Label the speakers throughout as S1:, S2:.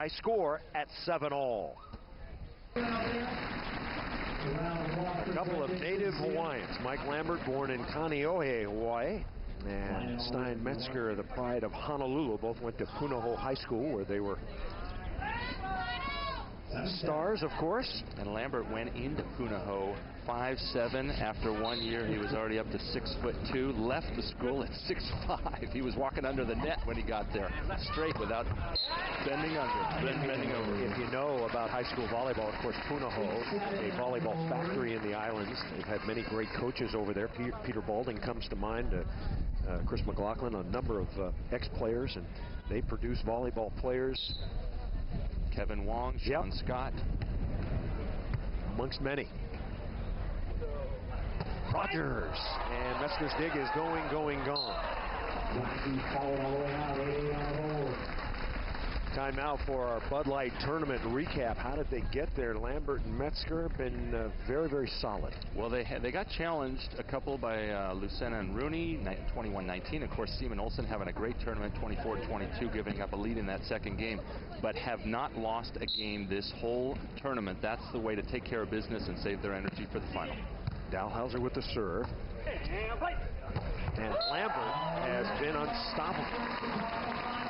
S1: High score at 7-all. A couple of native Hawaiians. Mike Lambert, born in Kaneohe, Hawaii, and Stein Metzger, the pride of Honolulu. Both went to Punahou High School, where they were stars, of course.
S2: And Lambert went into Punahou 5'7". After 1 year, he was already up to 6'2". Left the school at 6'5". He was walking under the net when he got there, straight without bending over.
S1: If you know about high school volleyball, of course, Punahou, a volleyball factory in the islands. They've had many great coaches over there. Peter Balding comes to mind. Chris McLaughlin, a number of ex-players, and they produce volleyball players.
S2: Kevin Wong, Sean Scott,
S1: amongst many. Rogers, and Metzger's dig is gone. Time now for our Bud Light tournament recap. How did they get there? Lambert and Metzger have been very, very solid.
S2: Well, they got challenged a couple by Lucena and Rooney, 21-19. Of course, Seaman Olsen having a great tournament, 24-22, giving up a lead in that second game, but have not lost a game this whole tournament. That's the way to take care of business and save their energy for the final.
S1: Dalhouser with the serve. And Lambert has been unstoppable.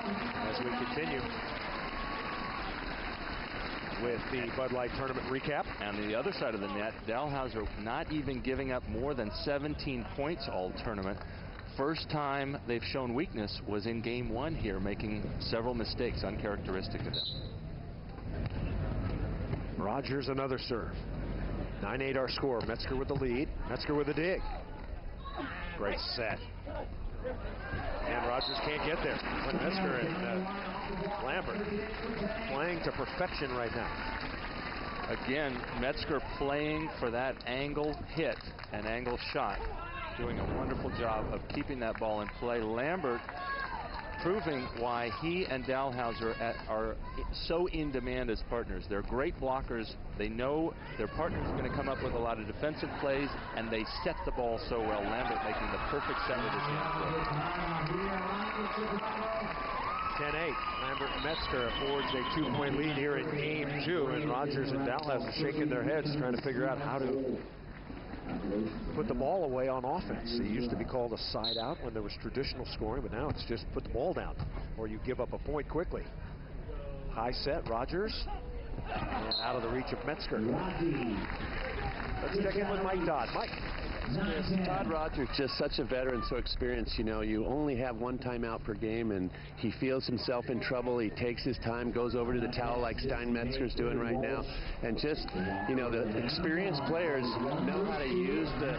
S1: As we continue with the Bud Light tournament recap.
S2: On the other side of the net, Dalhouser not even giving up more than 17 points all tournament. First time they've shown weakness was in game 1 here, making several mistakes uncharacteristic of them.
S1: Rogers another serve. 9-8 our score. Metzger with the lead. Metzger with a dig. Great set. And Rogers can't get there. But Metzger and Lambert playing to perfection right now.
S2: Again, Metzger playing for that angle hit and angle shot, doing a wonderful job of keeping that ball in play. Lambert proving why he and Dalhouser are so in demand as partners. They're great blockers. They know their partner's going to come up with a lot of defensive plays, and they set the ball so well. Lambert making the perfect set with his hands.
S1: 10-8. Lambert and Metzger forge a 2-point lead here in game 2, and Rogers and Dalhouser shaking their heads trying to figure out how to put the ball away on offense. It used to be called a side out when there was traditional scoring, but now it's just put the ball down or you give up a point quickly. High set, Rogers, and out of the reach of Metzger. Let's check in with Mike Dodd. Mike.
S3: Todd Rogers, just such a veteran, so experienced. You know, you only have one timeout per game, and he feels himself in trouble. He takes his time, goes over to the towel like Stein Metzger's doing right now, and just, you know, the experienced players know how to use the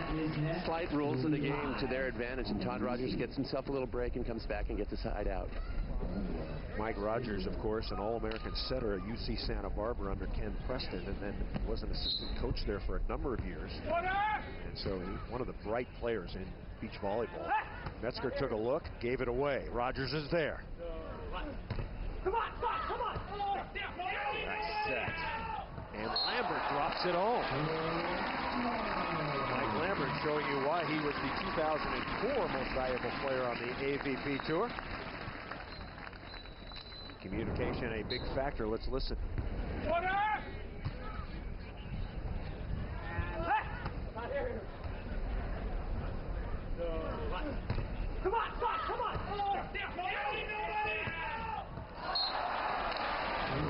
S3: slight rules of the game to their advantage, and Todd Rogers gets himself a little break and comes back and gets a side out.
S1: Mike Rogers, of course, an All-American setter at UC Santa Barbara under Ken Preston, and then was an assistant coach there for a number of years. And so one of the bright players in beach volleyball. Metzger took a look, gave it away. Rogers is there.
S4: Come on!
S1: Nice set. And Lambert drops it home. Mike Lambert showing you why he was the 2004 most valuable player on the AVP Tour. Communication a big factor. Let's listen.
S4: Come on!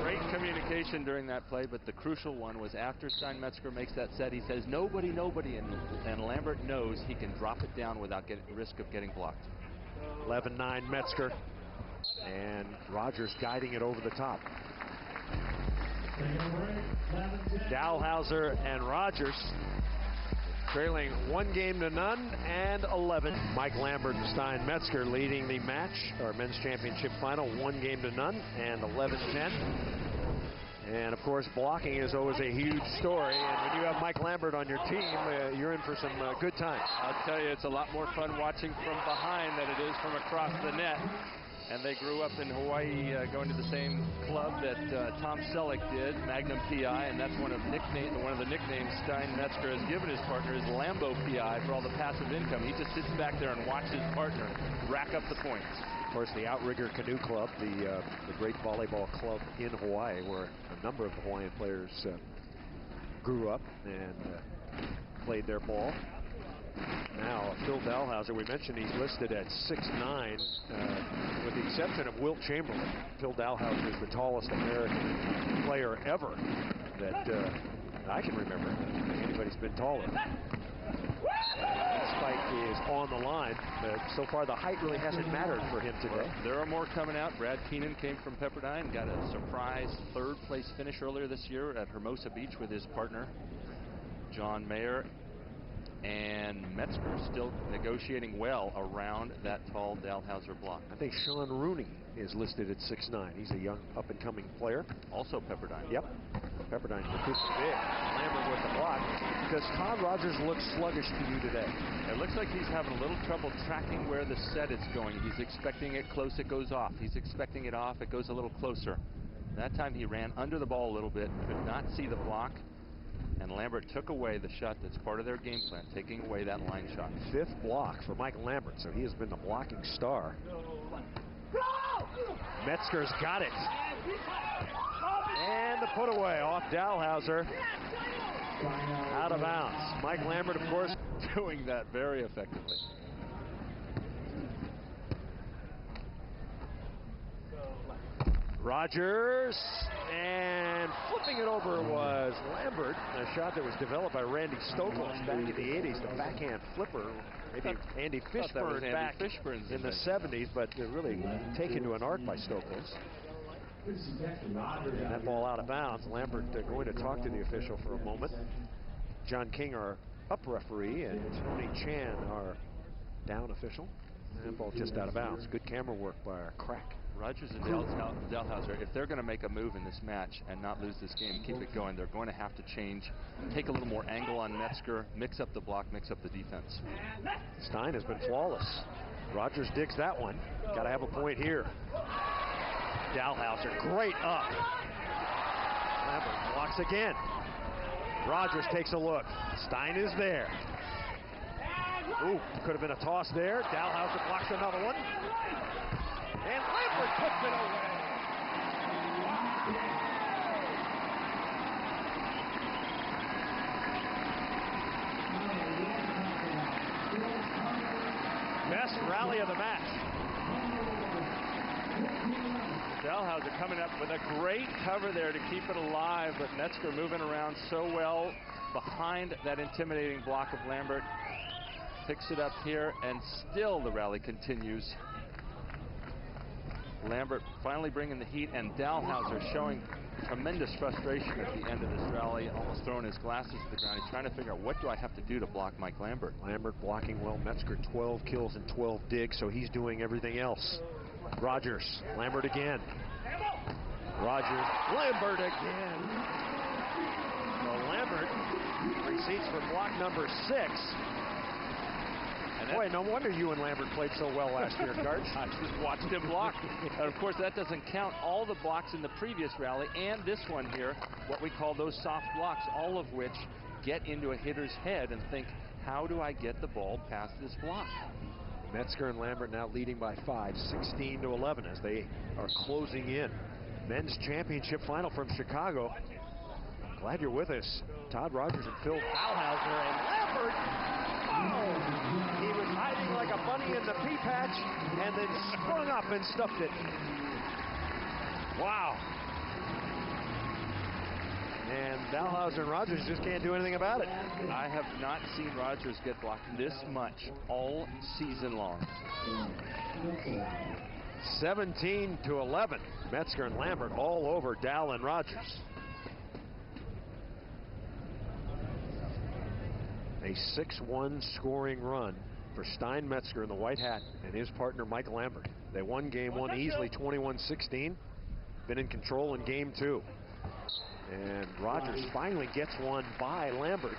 S2: Great communication during that play, but the crucial one was after Stein Metzger makes that set, he says, nobody, and Lambert knows he can drop it down without risk of getting blocked.
S1: 11-9 Metzger. And Rogers guiding it over the top. Dalhouser and Rogers trailing 1-0 and 11. Mike Lambert and Stein Metzger leading the match, our men's championship final, 1-0 and 11-10. And of course, blocking is always a huge story. And when you have Mike Lambert on your team, you're in for some good times.
S2: I'll tell you, it's a lot more fun watching from behind than it is from across the net. And they grew up in Hawaii, going to the same club that Tom Selleck did, Magnum PI, and that's one of the nicknames Stein Metzger has given his partner is Lambo PI for all the passive income. He just sits back there and watches his partner rack up the points.
S1: Of course, the Outrigger Canoe Club, the great volleyball club in Hawaii, where a number of the Hawaiian players grew up and played their ball. Now, Phil Dalhouser, we mentioned he's listed at 6'9", with the exception of Wilt Chamberlain. Phil Dalhouser is the tallest American player ever that I can remember. I don't think anybody's been taller. That spike is on the line, but so far the height really hasn't mattered for him today.
S2: There are more coming out. Brad Keenan came from Pepperdine, got a surprise third-place finish earlier this year at Hermosa Beach with his partner, John Mayer. And Metzger still negotiating well around that tall Dalhouser block.
S1: I think Sean Rooney is listed at 6'9". He's a young up-and-coming player.
S2: Also Pepperdine.
S1: Yep. Pepperdine recruiting big. Lambert with the block. Does Todd Rogers look sluggish to you today?
S2: It looks like he's having a little trouble tracking where the set is going. He's expecting it close, it goes off. He's expecting it off, it goes a little closer. That time he ran under the ball a little bit, could not see the block. And Lambert took away the shot that's part of their game plan, taking away that line shot.
S1: 5th block for Mike Lambert, so he has been the blocking star. Metzger's got it. And the put away off Dalhouser. Out of bounds. Mike Lambert, of course,
S2: doing that very effectively.
S1: Rogers, and flipping it over was Lambert. A shot that was developed by Randy Stokos back in the 80s, the backhand flipper. Maybe Andy Fishburne back in the 70s, but really taken to an arc by Stokos. And that ball out of bounds. Lambert going to talk to the official for a moment. John King, our up referee, and Tony Chan, our down official. And that ball just out of bounds. Good camera work by our crack.
S2: Rogers and Dalhouser, if they're going to make a move in this match and not lose this game, keep it going, they're going to have to change, take a little more angle on Metzger, mix up the block, mix up the defense.
S1: Stein has been flawless. Rogers digs that one. Got to have a point here. Dalhouser, great up. Lambert blocks again. Rogers takes a look. Stein is there. Ooh, could have been a toss there. Dalhouser blocks another one. And Lambert puts it away. Best rally of the match.
S2: Dalhouser coming up with a great cover there to keep it alive, but Metzger moving around so well behind that intimidating block of Lambert. Picks it up here, and still the rally continues. Lambert finally bringing the heat, and Dalhouser showing tremendous frustration at the end of this rally, almost throwing his glasses to the ground. He's trying to figure out, what do I have to do to block Mike Lambert?
S1: Lambert blocking well. Metzger 12 kills and 12 digs, so he's doing everything else. Rogers, Lambert again. Rogers, Lambert again. So Lambert receipts for block number 6. Boy, no wonder you and Lambert played so well last year, Garch.
S2: I just watched him block. And of course, that doesn't count all the blocks in the previous rally and this one here, what we call those soft blocks, all of which get into a hitter's head and think, how do I get the ball past this block?
S1: Metzger and Lambert now leading by 5, 16-11 as they are closing in. Men's championship final from Chicago. Glad you're with us. Todd Rogers and Phil Dalhouser, and Lambert. Oh, he was hiding like a bunny in the pea patch and then sprung up and stuffed it. Wow. And Dalhouser and Rogers just can't do anything about it.
S2: I have not seen Rogers get blocked this much all season long.
S1: 17-11. Metzger and Lambert all over Dal and Rogers. A 6-1 scoring run for Stein Metzger in the white hat and his partner Mike Lambert. They won game 1 easily, 21-16. Been in control in game 2. And Rogers finally gets one by Lambert.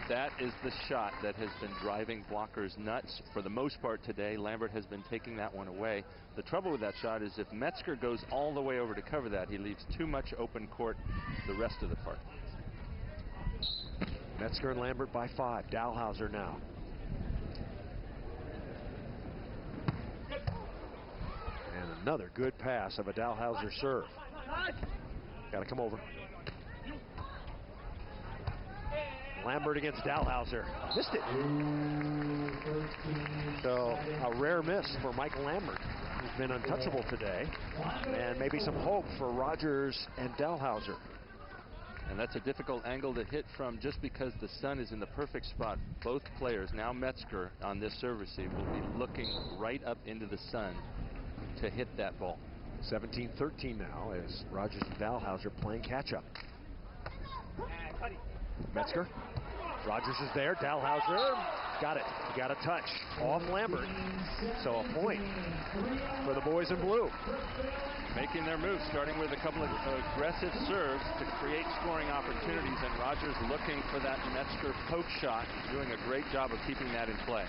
S2: That is the shot that has been driving blockers nuts for the most part today. Lambert has been taking that one away. The trouble with that shot is if Metzger goes all the way over to cover that, he leaves too much open court the rest of the part.
S1: Metzger and Lambert by 5. Dalhouser now. Another good pass of a Dalhouser serve. Got to come over. Lambert against Dalhouser. Missed it. So a rare miss for Mike Lambert, who's been untouchable today. And maybe some hope for Rogers and Dalhouser.
S2: And that's a difficult angle to hit from just because the sun is in the perfect spot. Both players, now Metzger on this serve receive, will be looking right up into the sun to hit that ball.
S1: 17-13 now as Rogers and Dalhouser playing catch up. Metzger. Rogers is there. Dalhouser got it. He got a touch off Lambert. So a point for the boys in blue.
S2: Making their moves, starting with a couple of aggressive serves to create scoring opportunities, and Rogers looking for that Metzger poke shot, doing a great job of keeping that in play.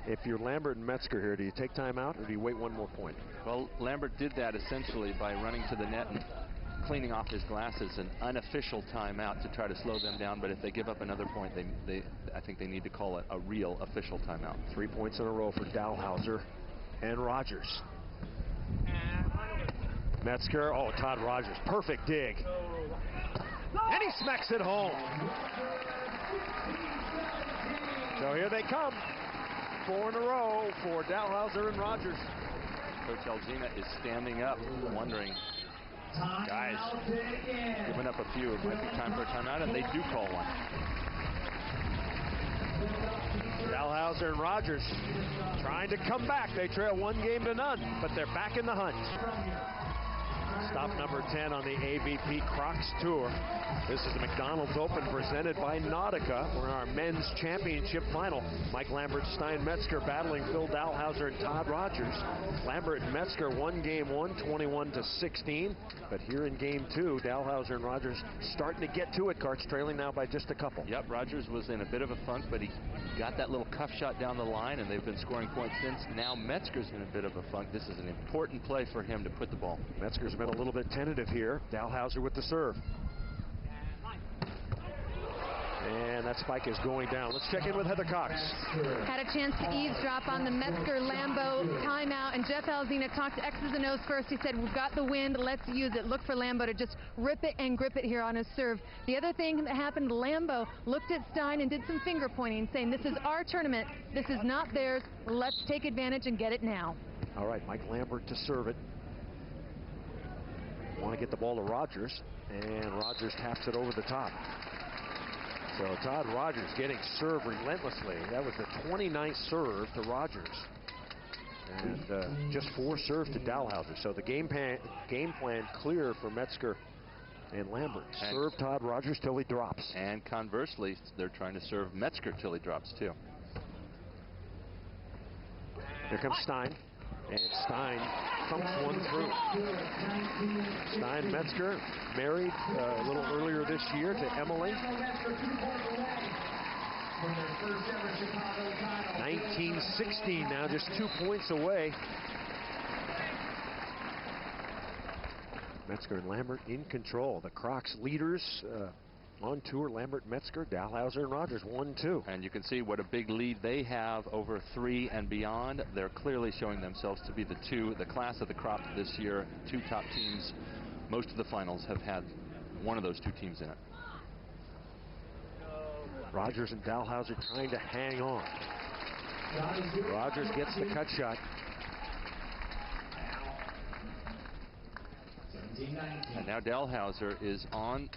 S1: If you're Lambert and Metzger here, do you take time out or do you wait one more point?
S2: Well, Lambert did that essentially by running to the net and cleaning off his glasses, an unofficial timeout to try to slow them down. But if they give up another point, I think they need to call it a real official timeout. 3 points in a row for Dalhouser and Rogers. Metzger, oh, Todd Rogers, perfect dig. And he smacks it home. So here they come. 4 in a row for Dalhouser and Rogers. Coach Algina is standing up, wondering, guys, giving up a few. It might be time for a timeout, and they do call one.
S1: Dalhouser and Rogers trying to come back. They trail 1-0, but they're back in the hunt. Stop number 10 on the AVP Crocs Tour. This is the McDonald's Open presented by Nautica. We're in our men's championship final. Mike Lambert, Stein Metzger battling Phil Dalhouser and Todd Rogers. Lambert and Metzger won game 1, 21-16. But here in game 2, Dalhouser and Rogers starting to get to it. Carts trailing now by just a couple.
S2: Yep, Rogers was in a bit of a funk, but he got that little cuff shot down the line, and they've been scoring points since. Now Metzger's in a bit of a funk. This is an important play for him to put the ball.
S1: Metzger's been a little bit tentative here. Dalhouser with the serve. And that spike is going down. Let's check in with Heather Cox.
S5: Had a chance to eavesdrop on the Metzger-Lambo timeout, and Jeff Alzina talked to X's and O's first. He said, we've got the wind, let's use it. Look for Lambo to just rip it and grip it here on his serve. The other thing that happened, Lambo looked at Stein and did some finger pointing, saying, this is our tournament, this is not theirs, let's take advantage and get it now.
S1: All right, Mike Lambert to serve it. Want to get the ball to Rogers, and Rogers taps it over the top. So Todd Rogers getting served relentlessly. That was the 29th serve to Rogers. And just 4 serves to Dalhouser. So the game plan clear for Metzger and Lambert. Serve Todd Rogers till he drops.
S2: And conversely, they're trying to serve Metzger till he drops too.
S1: Here comes Stein. And Stein thumps one through. Stein Metzger married a little earlier this year to Emily. 1916 now, just 2 points away. Metzger and Lambert in control. The Crocs leaders on tour, Lambert, Metzger, Dalhouser, and Rogers, 1-2.
S2: And you can see what a big lead they have over 3 and beyond. They're clearly showing themselves to be the class of the crop this year. 2 top teams. Most of the finals have had one of those 2 teams in it.
S1: Rogers and Dalhouser trying to hang on. Rogers gets the cut shot.
S2: And now Dalhouser is on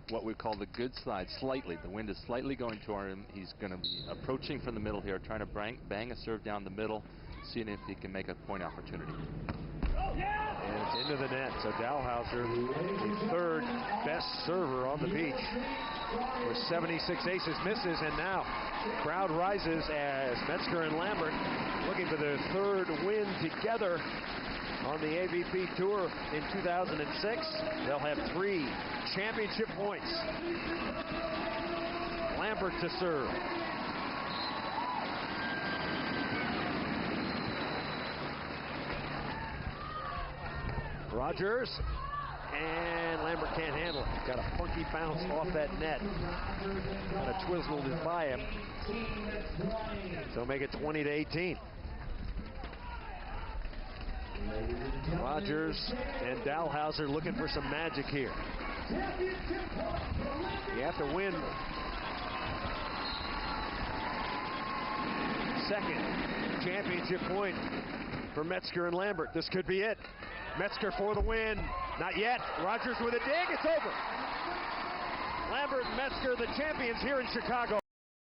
S2: what we call the good side slightly. The wind is slightly going toward him. He's going to be approaching from the middle here, trying to bang a serve down the middle, seeing if he can make a point opportunity.
S1: And it's into the net. So Dalhouser, the 3rd best server on the beach, with 76 aces, misses, and now crowd rises as Metzger and Lambert looking for their 3rd win together on the AVP Tour in 2006. They'll have 3 championship points. Lambert to serve. Rogers, and Lambert can't handle it. Got a funky bounce off that net. Kind of twizzled it by him. So make it 20-18. Rogers and Dalhouser looking for some magic here. You have to win second championship point for Metzger and Lambert. This could be it. Metzger for the win. Not yet. Rogers with a dig. It's over. Lambert and Metzger, the champions here in Chicago.